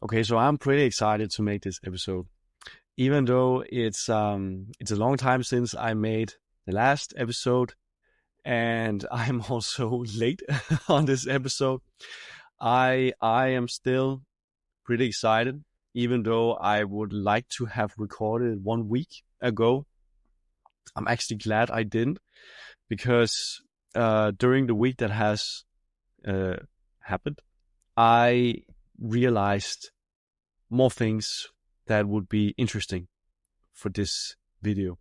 Okay, so I'm pretty excited to make this episode, even though it's a long time since I made the last episode, and I'm also late on this episode. I am still pretty excited, even though I would like to have recorded 1 week ago. I'm actually glad I didn't because during the week that has uh, happened, I realized more things that would be interesting for this video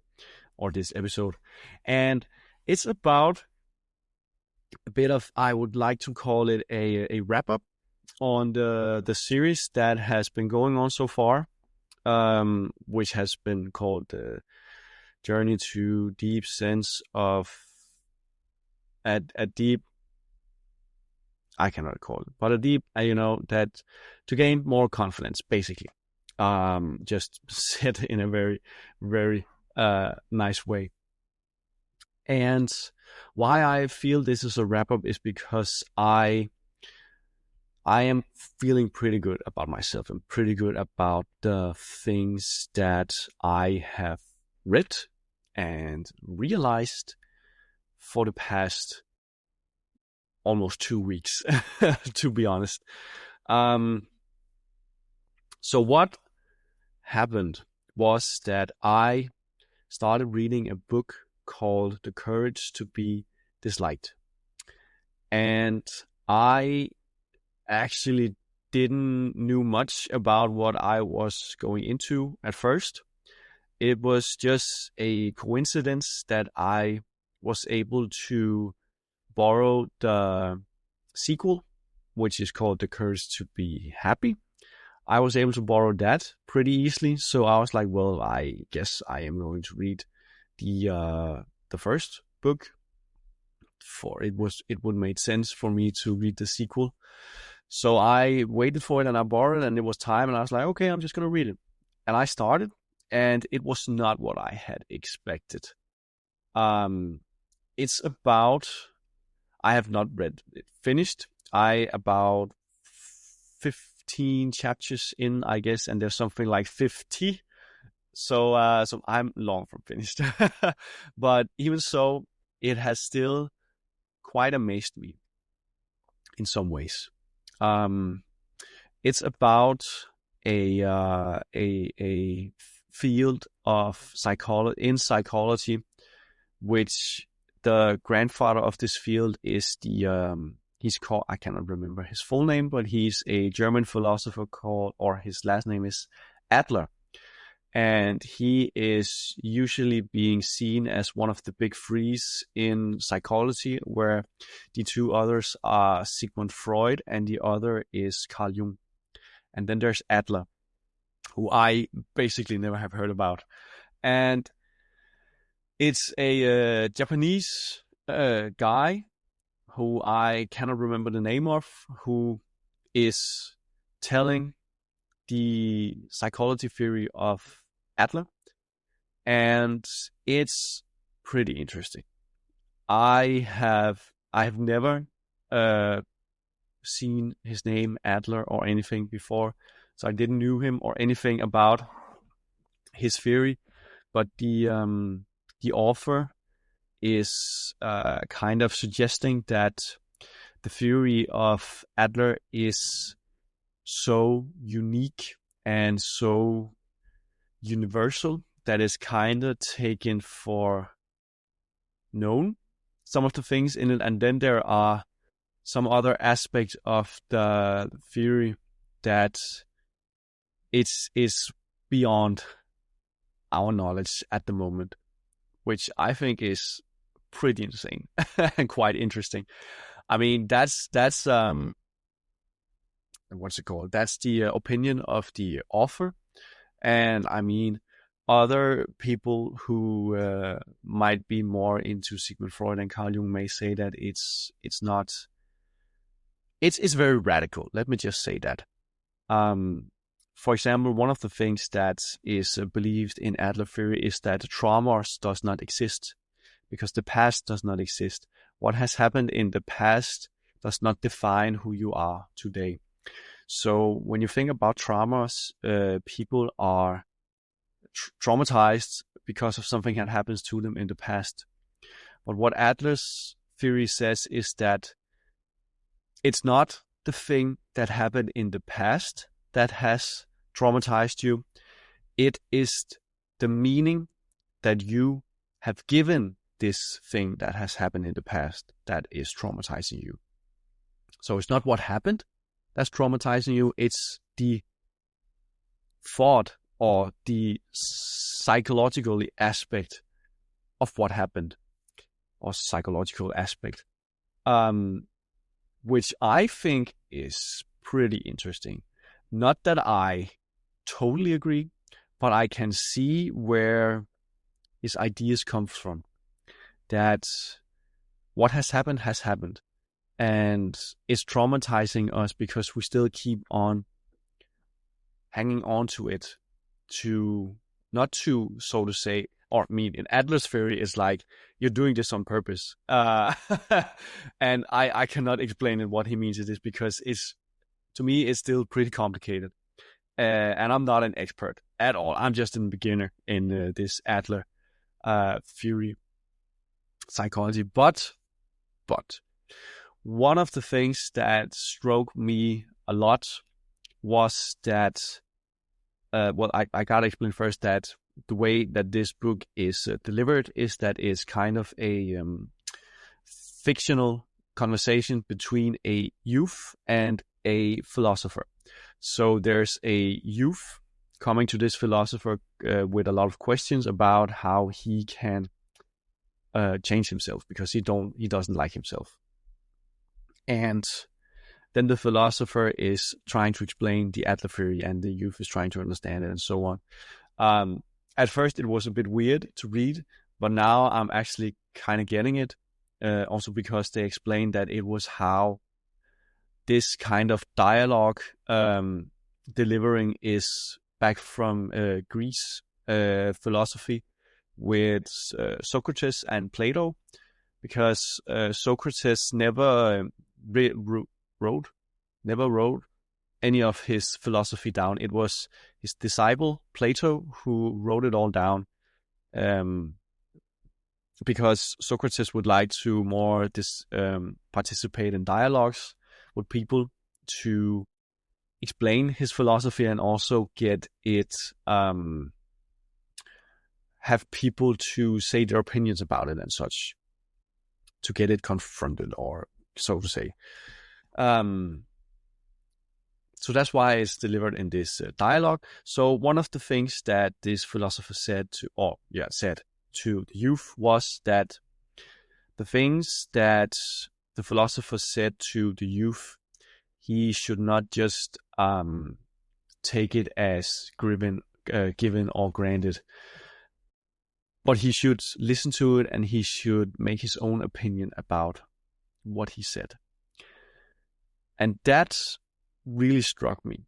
or this episode. And it's about a bit of, I would like to call it a wrap up on the series that has been going on so far, which has been called the Journey to Deep Sense of a deep, I cannot call it, but a deep, that to gain more confidence, basically. Just said in a very, very nice way. And why I feel this is a wrap up is because I am feeling pretty good about myself and pretty good about the things that I have read and realized for the past almost 2 weeks, to be honest. So what happened was that I started reading a book called The Courage to Be Disliked. And I actually didn't knew much about what I was going into at first. It was just a coincidence that I was able to borrow the sequel, which is called The Courage to Be Happy. I was able to borrow that pretty easily, so I was like, well, I guess I am going to read the first book. For it would make sense for me to read the sequel. So I waited for it and I borrowed it, and it was time, and I was like, okay, I'm just gonna read it. And I started, and it was not what I had expected. It's about, I have not read it finished. I about 15 chapters in, I guess, and there's something like 50. So I'm long from finished. But even so, it has still quite amazed me in some ways. It's about a field of psychology, which the grandfather of this field is he's called, I cannot remember his full name, but he's a German philosopher called, or his last name is Adler. And he is usually being seen as one of the big threes in psychology, where the two others are Sigmund Freud and the other is Carl Jung. And then there's Adler, who I basically never have heard about. And it's a Japanese guy who I cannot remember the name of, who is telling the psychology theory of Adler, and it's pretty interesting. I have never seen his name Adler or anything before, so I didn't knew him or anything about his theory. But the author is kind of suggesting that the theory of Adler is so unique and so universal that is kind of taken for known, some of the things in it. And then there are some other aspects of the theory that is beyond our knowledge at the moment, which I think is pretty insane and quite interesting. I mean, that's what's it called? That's the opinion of the author. And I mean, other people who might be more into Sigmund Freud and Carl Jung may say that it's not. It's very radical. Let me just say that. For example, one of the things that is believed in Adler theory is that trauma does not exist, because the past does not exist. What has happened in the past does not define who you are today. So when you think about traumas, people are traumatized because of something that happens to them in the past. But what Adler's theory says is that it's not the thing that happened in the past that has traumatized you. It is the meaning that you have given this thing that has happened in the past that is traumatizing you. So it's not what happened that's traumatizing you. It's the thought or the psychological aspect of what happened, or psychological aspect, which I think is pretty interesting. Not that I totally agree, but I can see where his ideas come from. That what has happened, and it's traumatizing us because we still keep on hanging on to it, to not to, so to say, or I mean, in Adler's theory is like, you're doing this on purpose. And I cannot explain it what he means it is, because it's, to me, it's still pretty complicated. And I'm not an expert at all. I'm just a beginner in this Adler theory psychology. But one of the things that struck me a lot was that, I gotta explain first that the way that this book is delivered is that it's kind of a fictional conversation between a youth and a philosopher. So there's a youth coming to this philosopher with a lot of questions about how he can change himself, because he doesn't like himself. And then the philosopher is trying to explain the Adler theory, and the youth is trying to understand it, and so on. At first, it was a bit weird to read, but now I'm actually kind of getting it. Also because they explained that it was how this kind of dialogue delivering is back from Greece philosophy with Socrates and Plato, because Socrates never wrote any of his philosophy down. It was his disciple Plato who wrote it all down, because Socrates would like to more participate in dialogues with people to explain his philosophy, and also get it, have people to say their opinions about it and such, to get it confronted, or so to say. So that's why it's delivered in this dialogue. So one of the things that this philosopher said to the youth was that the things that the philosopher said to the youth, he should not just take it as given or granted, but he should listen to it, and he should make his own opinion about what he said. And that really struck me,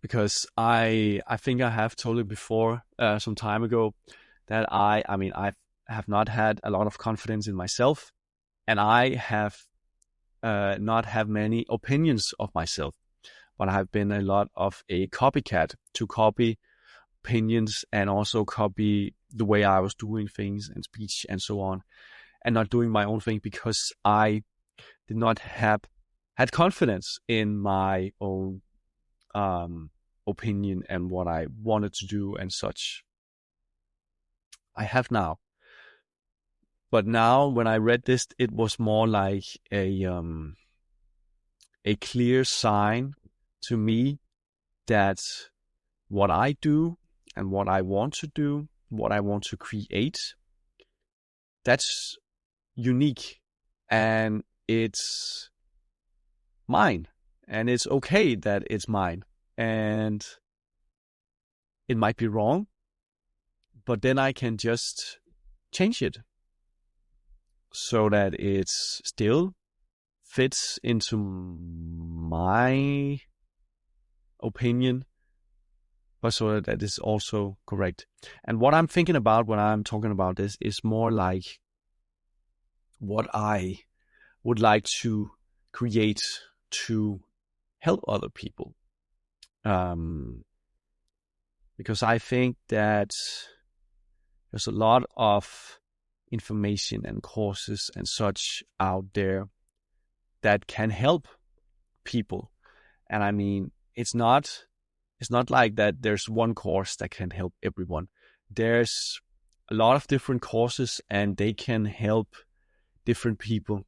because I think I have told it before some time ago that I have not had a lot of confidence in myself, and I have not have many opinions of myself, but I have been a lot of a copycat, to copy opinions and also copy the way I was doing things and speech and so on, and not doing my own thing, because I did not had confidence in my own opinion and what I wanted to do and such. I have now. But now when I read this, it was more like a clear sign to me that what I do and what I want to do, what I want to create, that's unique, and it's mine, and it's okay that it's mine, and it might be wrong, but then I can just change it so that it still fits into my opinion, but so that is also correct. And what I'm thinking about when I'm talking about this is more like what I would like to create, to help other people. Because I think that there's a lot of information and courses and such out there that can help people. And I mean, it's not like that there's one course that can help everyone. There's a lot of different courses and they can help different people.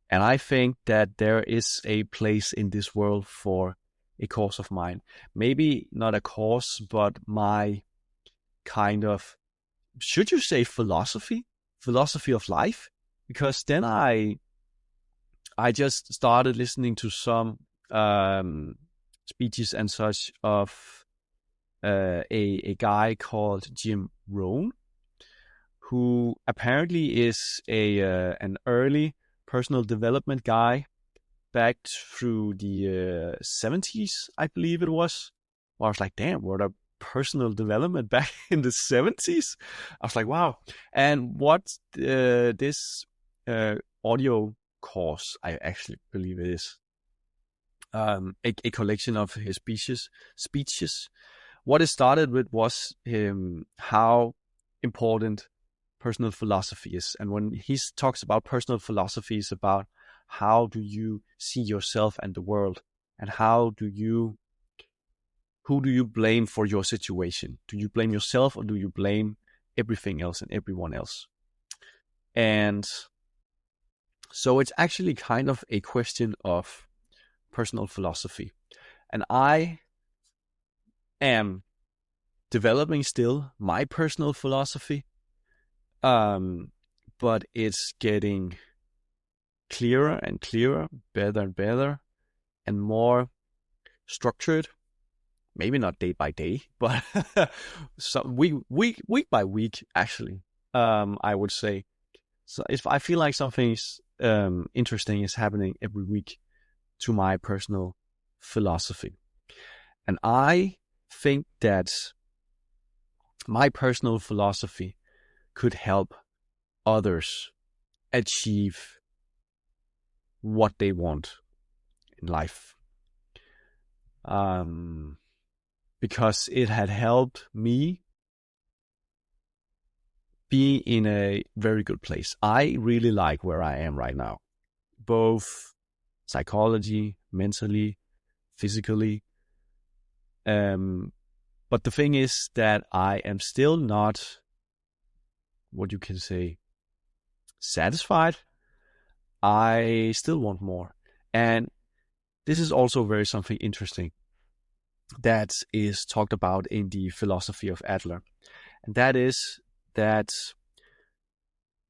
And I think that there is a place in this world for a course of mine. Maybe not a course, but my kind of, should you say philosophy of life? Because then I just started listening to some speeches and such of a guy called Jim Rohn, who apparently is an early personal development guy back through the 70s, I believe it was. Well, I was like, damn, what a personal development back in the 70s. I was like, wow. And what this audio course, I actually believe it is, a collection of his speeches. What it started with was how important personal philosophy is. And when he talks about personal philosophy, it's about how do you see yourself and the world, and who do you blame for your situation? Do you blame yourself or do you blame everything else and everyone else? And so it's actually kind of a question of personal philosophy. And I am developing still my personal philosophy, but it's getting clearer and clearer, better and better, and more structured. Maybe not day by day, but week by week, actually. I would say. So if I feel like something interesting is happening every week to my personal philosophy, and I think that my personal philosophy could help others achieve what they want in life. Because it had helped me be in a very good place. I really like where I am right now, both psychology, mentally, physically. But the thing is that I am still not, what you can say, satisfied. I still want more. And this is also very something interesting that is talked about in the philosophy of Adler. And that is that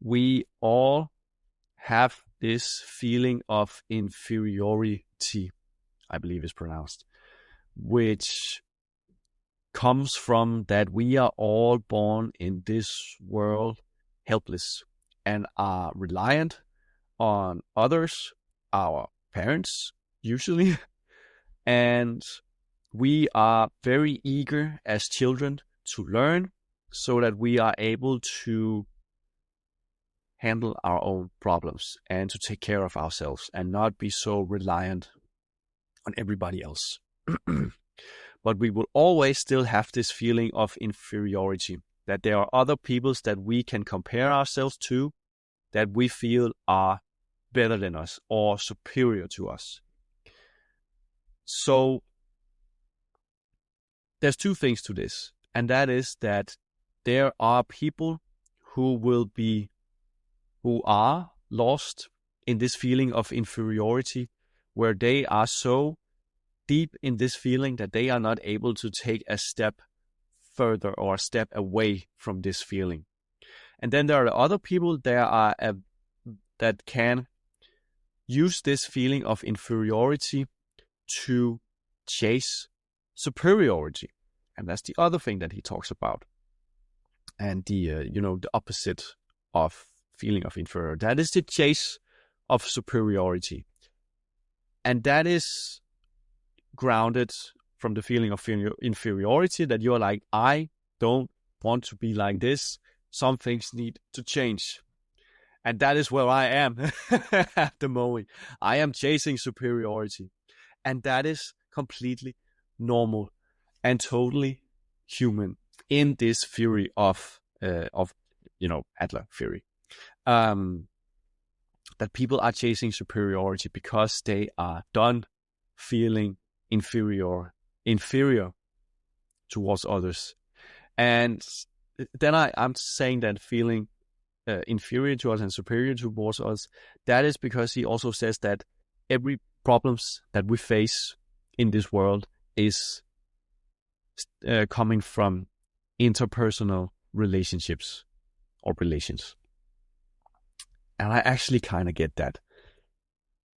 we all have this feeling of inferiority, I believe is pronounced, which comes from that we are all born in this world helpless and are reliant on others, our parents usually, and we are very eager as children to learn so that we are able to handle our own problems and to take care of ourselves and not be so reliant on everybody else. But we will always still have this feeling of inferiority, that there are other peoples that we can compare ourselves to that we feel are better than us or superior to us. So there's two things to this, and that is that there are people who are lost in this feeling of inferiority, where they are so deep in this feeling that they are not able to take a step further or a step away from this feeling. And then there are other people that can use this feeling of inferiority to chase superiority. And that's the other thing that he talks about. And the opposite of feeling of inferiority. That is the chase of superiority. And that is grounded from the feeling of inferiority, that you're like, I don't want to be like this. Some things need to change. And that is where I am at the moment. I am chasing superiority. And that is completely normal and totally human in this theory of Adler theory. That people are chasing superiority because they are done feeling inferior towards others. And then I'm saying that feeling inferior to us and superior towards us, that is because he also says that every problems that we face in this world is coming from interpersonal relationships or relations. And I actually kind of get that,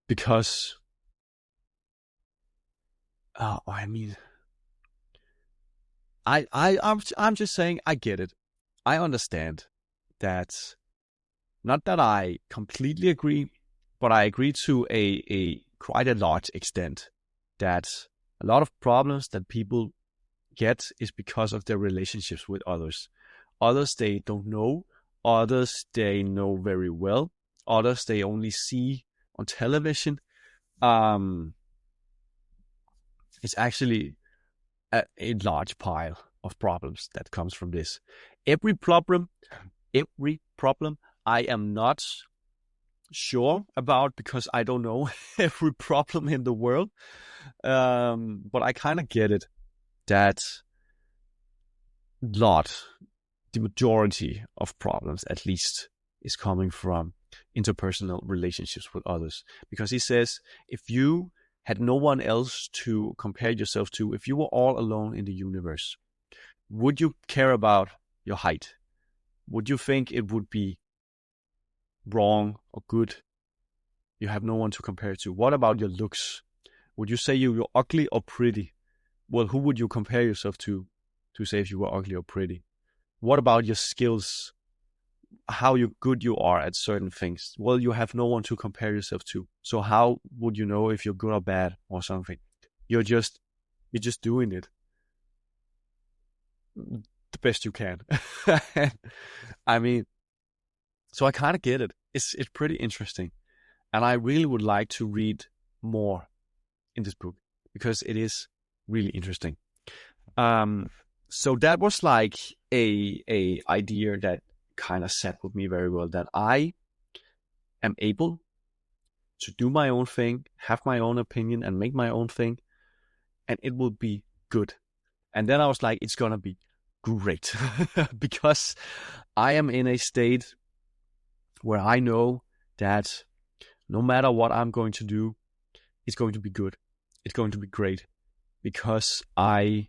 because I mean, I'm just saying I get it. I understand that. Not that I completely agree, but I agree to a quite a large extent that a lot of problems that people get is because of their relationships with others. Others they don't know, others they know very well, others they only see on television. It's actually a large pile of problems that comes from this. Every problem I am not sure about, because I don't know every problem in the world. But I kind of get it that the majority of problems, at least, is coming from interpersonal relationships with others. Because he says, if you had no one else to compare yourself to, if you were all alone in the universe, would you care about your height? Would you think it would be wrong or good? You have no one to compare to. What about your looks? Would you say you're ugly or pretty? Well, who would you compare yourself to say if you were ugly or pretty? What about your skills? How good you are at certain things? Well, you have no one to compare yourself to. So how would you know if you're good or bad or something? You're just doing it the best you can. I mean, so I kind of get it. It's pretty interesting. And I really would like to read more in this book, because it is really interesting. So that was like a idea that kind of sat with me very well, that I am able to do my own thing, have my own opinion, and make my own thing, and it will be good. And then I was like, it's gonna be great, because I am in a state where I know that no matter what I'm going to do, it's going to be good. It's going to be great, because I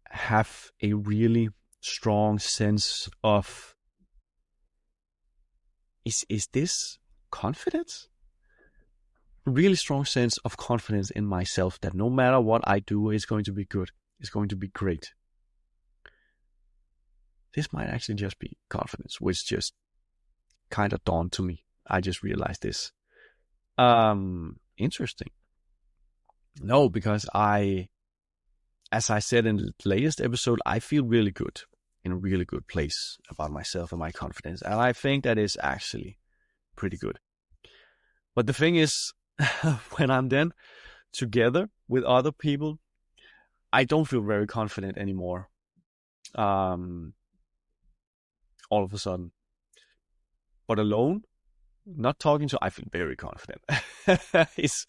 have a really strong sense of, is this confidence? Really strong sense of confidence in myself that no matter what I do, it's going to be good. It's going to be great. This might actually just be confidence, which just kind of dawned to me. I just realized this. Interesting. No, because as I said in the latest episode, I feel really good, in a really good place about myself and my confidence. And I think that is actually pretty good. But the thing is, when I'm then together with other people, I don't feel very confident anymore. All of a sudden. But alone, not talking to, I feel very confident. it's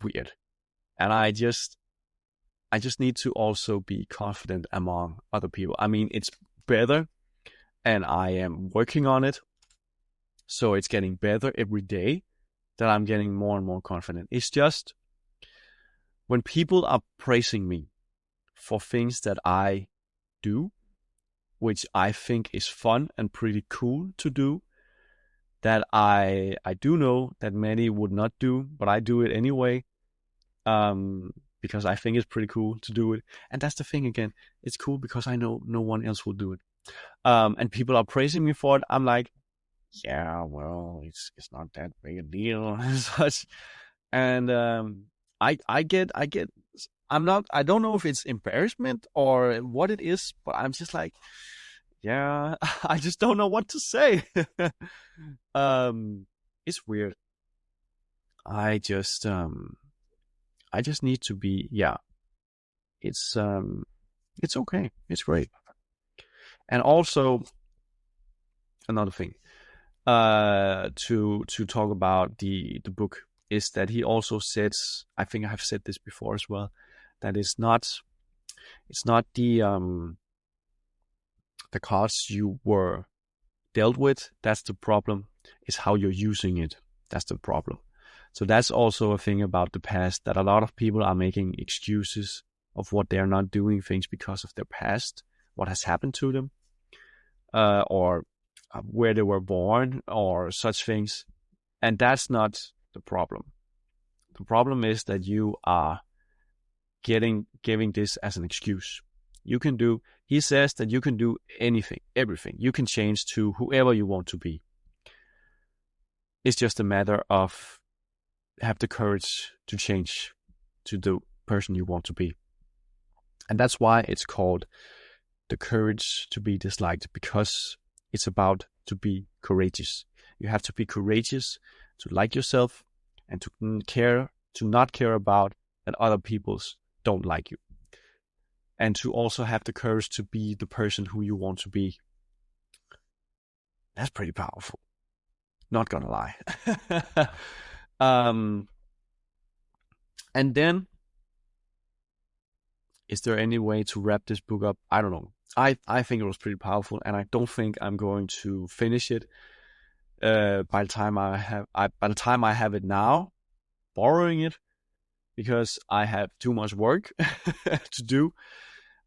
weird. And I just need to also be confident among other people. I mean, it's better, and I am working on it. So it's getting better every day, that I'm getting more and more confident. It's just when people are praising me for things that I do, which I think is fun and pretty cool to do, that I do know that many would not do, but I do it anyway, because I think it's pretty cool to do it. And that's the thing again, it's cool because I know no one else will do it. And people are praising me for it. I'm like, yeah, well, it's not that big a deal and such. And I get I don't know if it's embarrassment or what it is, but I'm just like, yeah, I just don't know what to say. It's weird. I just need to be, yeah, it's okay. It's great. And also another thing, to talk about the book is that he also says, I think I have said this before as well, that it's not the cards you were dealt with that's the problem. It's how you're using it. That's the problem. So that's also a thing about the past, that a lot of people are making excuses of what they're not doing things because of their past, what has happened to them, or where they were born, or such things. And that's not the problem. The problem is that you are giving this as an excuse. You can do, he says that you can do anything, everything. You can change to whoever you want to be. It's just a matter of have the courage to change to the person you want to be. And that's why it's called the courage to be disliked, because it's about to be courageous. You have to be courageous to like yourself and to not care about that other people's don't like you. And to also have the courage to be the person who you want to be. That's pretty powerful. Not gonna lie. And then, is there any way to wrap this book up? I don't know. I think it was pretty powerful, and I don't think I'm going to finish it by the time I have it now, borrowing it, because I have too much work to do.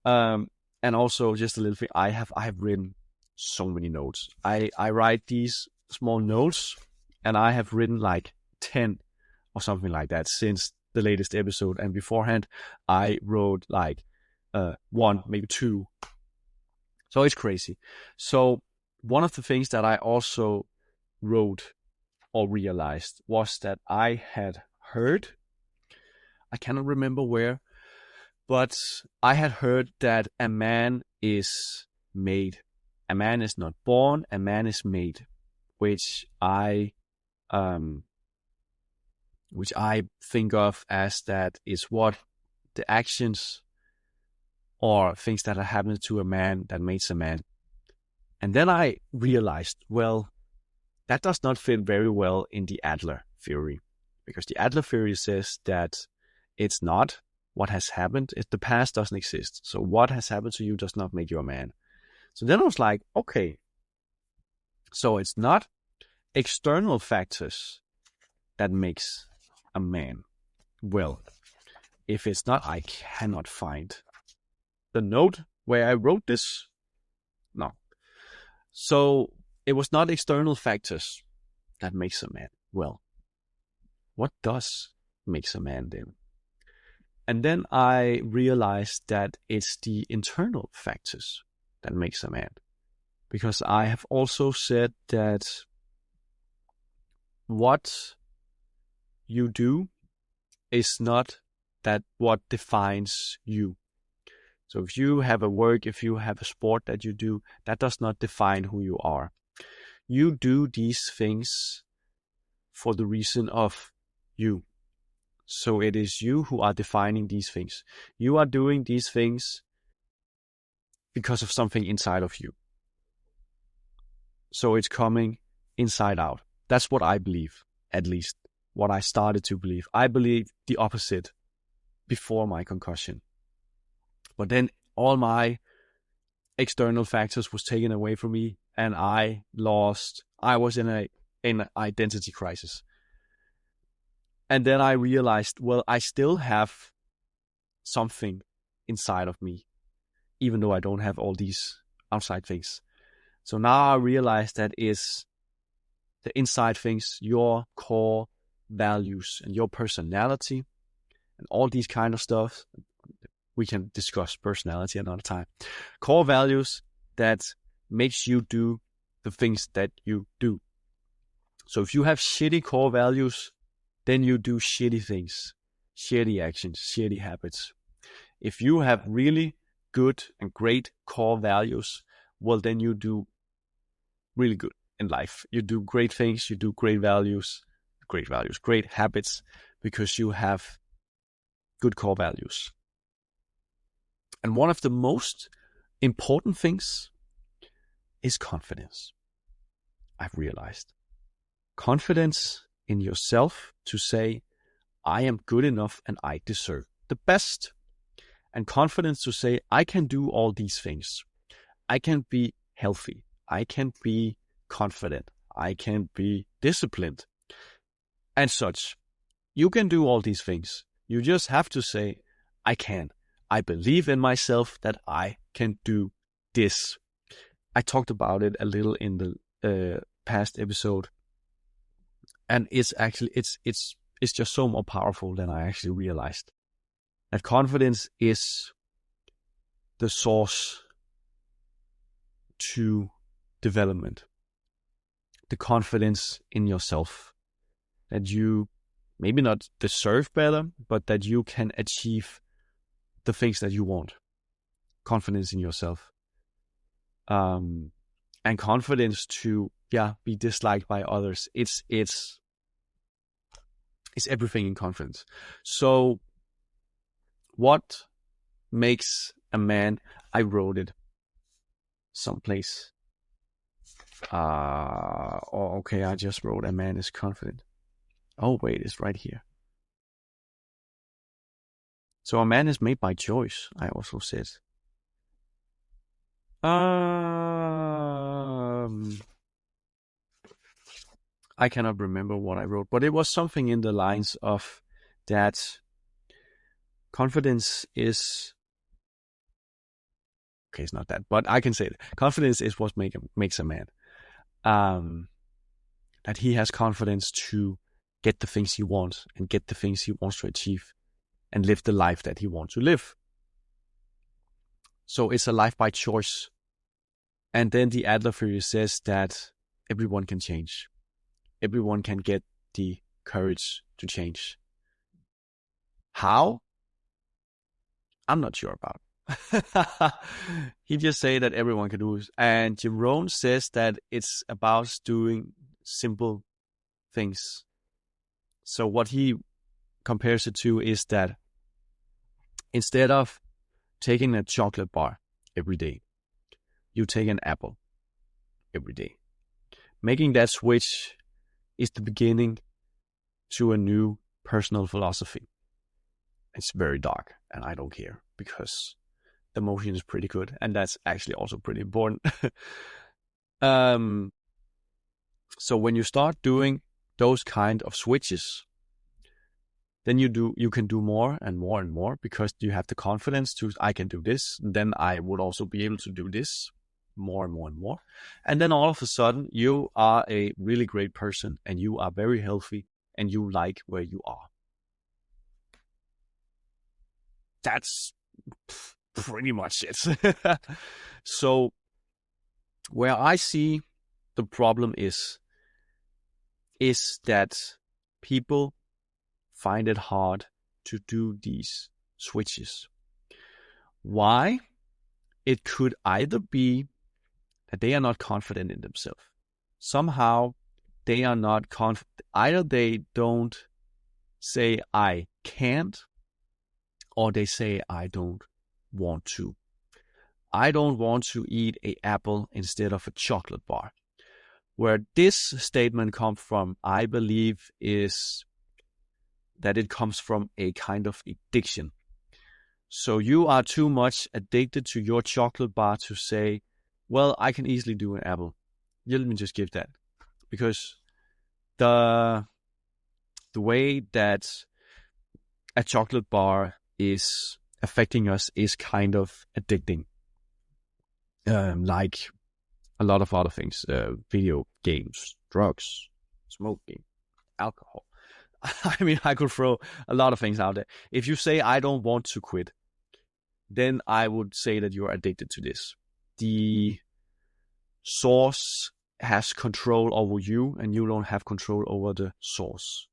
And also just a little thing, I have written so many notes. I write these small notes, and I have written like 10 or something like that since the latest episode. And beforehand, I wrote like 1, maybe 2. So it's crazy. So one of the things that I also wrote or realized was that I had heard, I cannot remember where, but I had heard that a man is made. A man is not born, a man is made, which I think of as that is what the actions or things that are happening to a man that makes a man. And then I realized, well, that does not fit very well in the Adler theory, because the Adler theory says that it's not what has happened. The past doesn't exist. So what has happened to you does not make you a man. So then I was like, okay, so it's not external factors that makes a man. Well, if it's not, I cannot find the note where I wrote this. No. So it was not external factors that makes a man. Well, what does makes a man then? And then I realized that it's the internal factors that makes a man. Because I have also said that what you do is not that what defines you. So if you have a work, if you have a sport that you do, that does not define who you are. You do these things for the reason of you. So it is you who are defining these things. You are doing these things because of something inside of you. So it's coming inside out. That's what I believe, at least what I started to believe. I believed the opposite before my concussion. But then all my external factors was taken away from me, and I was in an identity crisis. And then I realized, well, I still have something inside of me, even though I don't have all these outside things. So now I realize that is the inside things, your core values and your personality and all these kind of stuff. We can discuss personality another time. Core values that makes you do the things that you do. So if you have shitty core values, then you do shitty things, shitty actions, shitty habits. If you have really good and great core values, well, then you do really good in life. You do great things, you do great values, great values, great habits, because you have good core values. And one of the most important things is confidence. I've realized confidence in yourself to say, I am good enough and I deserve the best. And confidence to say, I can do all these things. I can be healthy. I can be confident. I can be disciplined and such. You can do all these things. You just have to say, I can. I believe in myself that I can do this. I talked about it a little in the past episode, and it's just so more powerful than I actually realized. That confidence is the source to development. The confidence in yourself that you maybe not deserve better, but that you can achieve the things that you want. Confidence in yourself. And confidence to be disliked by others. It's everything in confidence. So what makes a man? I wrote it someplace. Okay, I just wrote a man is confident. Oh wait, it's right here. So a man is made by choice, I also said. I cannot remember what I wrote, but it was something in the lines of that confidence is... Okay, it's not that, but I can say it. Confidence is what makes a man. That he has confidence to get the things he wants and get the things he wants to achieve and live the life that he wants to live. So it's a life by choice. And then the Adler theory says that everyone can change. Everyone can get the courage to change. How? I'm not sure about. He just say that everyone can do it. And Jerome says that it's about doing simple things. So what he compares it to is that instead of taking a chocolate bar every day, you take an apple every day. Making that switch is the beginning to a new personal philosophy. It's very dark, and I don't care, because the motion is pretty good, and that's actually also pretty important. So when you start doing those kind of switches, then you can do more and more and more, because you have the confidence to, I can do this, then I would also be able to do this more and more and more. And then all of a sudden you are a really great person, and you are very healthy, and you like where you are. That's pretty much it. So where I see the problem is that people find it hard to do these switches. Why? It could either be that they are not confident in themselves. Somehow they are not confident. Either they don't say I can't, or they say I don't want to. I don't want to eat an apple instead of a chocolate bar. Where this statement comes from, I believe, is that it comes from a kind of addiction. So you are too much addicted to your chocolate bar to say, well, I can easily do an apple. Let me just give that. Because the way that a chocolate bar is affecting us is kind of addicting. Like a lot of other things, video games, drugs, smoking, alcohol. I mean, I could throw a lot of things out there. If you say, I don't want to quit, then I would say that you're addicted to this. The source has control over you, and you don't have control over the source.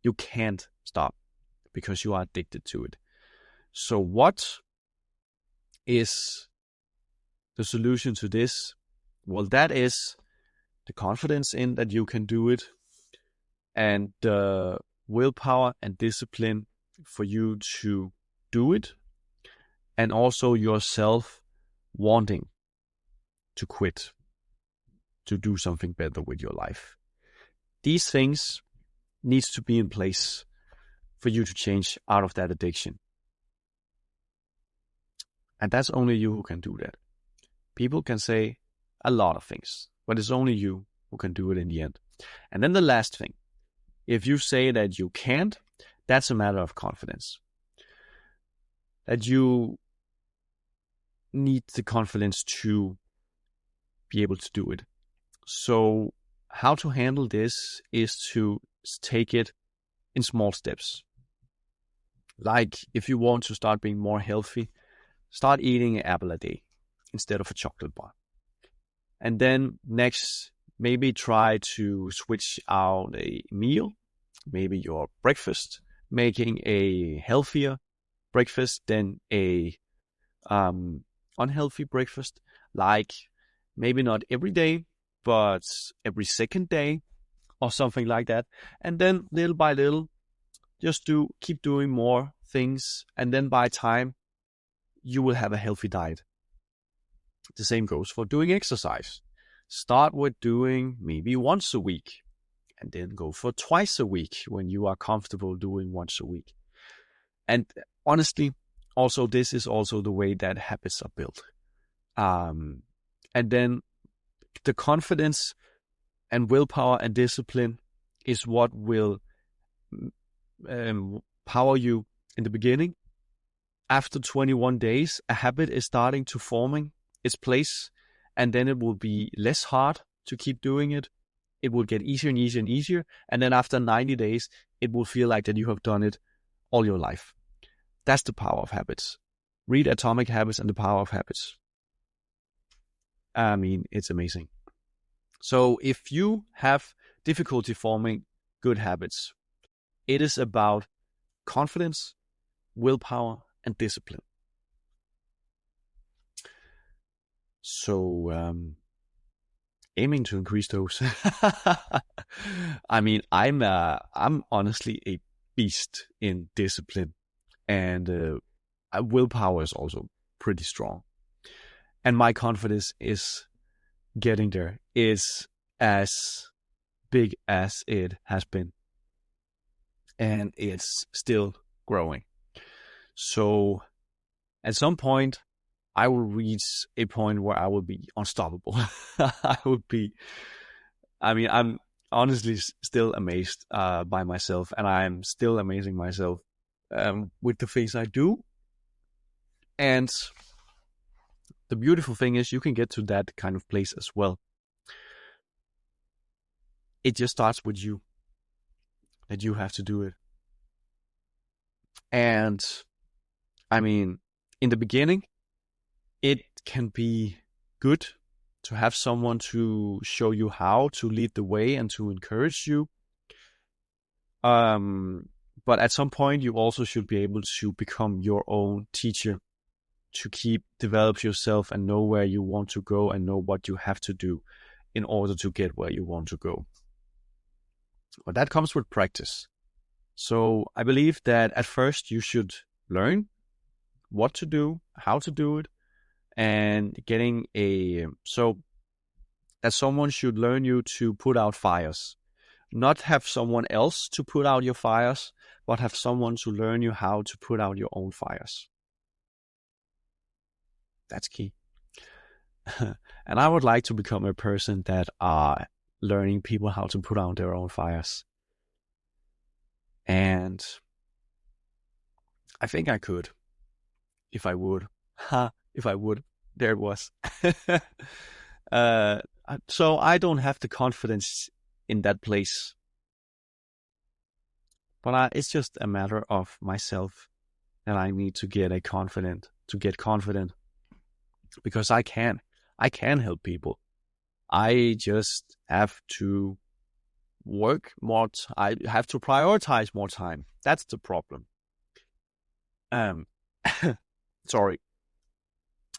You can't stop because you are addicted to it. So what is the solution to this? Well, that is the confidence in that you can do it, and the willpower and discipline for you to do it, and also yourself wanting to quit, to do something better with your life. These things needs to be in place for you to change out of that addiction. And that's only you who can do that. People can say a lot of things, but it's only you who can do it in the end. And then the last thing, if you say that you can't, that's a matter of confidence. That you need the confidence to be able to do it. So how to handle this is to take it in small steps. Like if you want to start being more healthy, start eating an apple a day instead of a chocolate bar. And then next, maybe try to switch out a meal, maybe your breakfast, making a healthier breakfast than a unhealthy breakfast. Like maybe not every day, but every second day or something like that. And then little by little, just keep doing more things. And then by time, you will have a healthy diet. The same goes for doing exercise. Start with doing maybe once a week and then go for twice a week when you are comfortable doing once a week. And honestly, also this is also the way that habits are built. And then the confidence and willpower and discipline is what will power you in the beginning. After 21 days, a habit is starting to forming its place, and then it will be less hard to keep doing it. It will get easier and easier and easier. And then after 90 days, it will feel like that you have done it all your life. That's the power of habits. Read Atomic Habits and the Power of Habits. I mean, it's amazing. So if you have difficulty forming good habits, it is about confidence, willpower, and discipline. So aiming to increase those. I mean, I'm honestly a beast in discipline, and willpower is also pretty strong. And my confidence is getting there. Is as big as it has been, and it's still growing. So at some point, I will reach a point where I will be unstoppable. I'm honestly still amazed by myself, and I'm still amazing myself with the things I do. And the beautiful thing is you can get to that kind of place as well. It just starts with you, that you have to do it. And I mean, in the beginning, it can be good to have someone to show you how to lead the way and to encourage you. But at some point, you also should be able to become your own teacher, to develop yourself and know where you want to go and know what you have to do in order to get where you want to go. But that comes with practice. So I believe that at first you should learn what to do, how to do it, and so that someone should learn you to put out fires. Not have someone else to put out your fires, but have someone to learn you how to put out your own fires. That's key. And I would like to become a person that are learning people how to put out their own fires. And I think I could, if I would. If I would. There it was. So I don't have the confidence in that place. But it's just a matter of myself that I need to get confident. Because I can help people. I just have to work more. I have to prioritize more time. That's the problem. Sorry.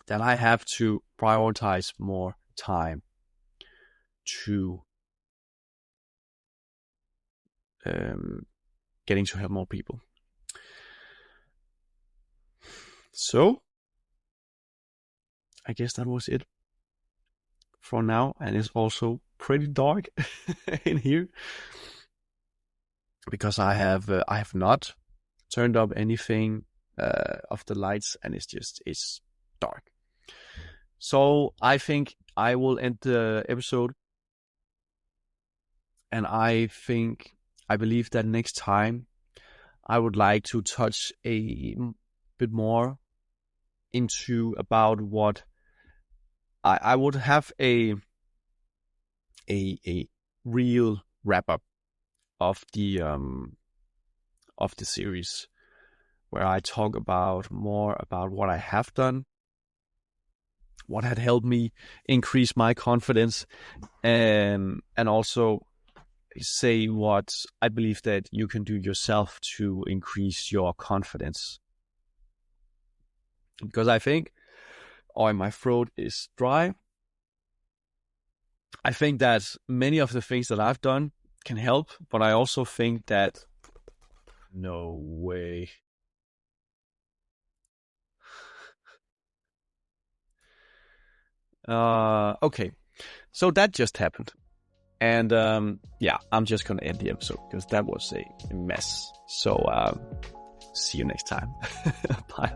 Then I have to prioritize more time to getting to help more people. So I guess that was it for now, and it's also pretty dark in here because I have not turned up anything of the lights, and it's dark. So I think I will end the episode, and I believe that next time I would like to touch a bit more into about what I would have a real wrap up of the series, where I talk about more about what I have done, what had helped me increase my confidence, and also say what I believe that you can do yourself to increase your confidence. Because I think, my throat is dry. I think that many of the things that I've done can help, but I also think that no way. Okay, so that just happened, and yeah, I'm just gonna end the episode because that was a mess. So see you next time. Bye.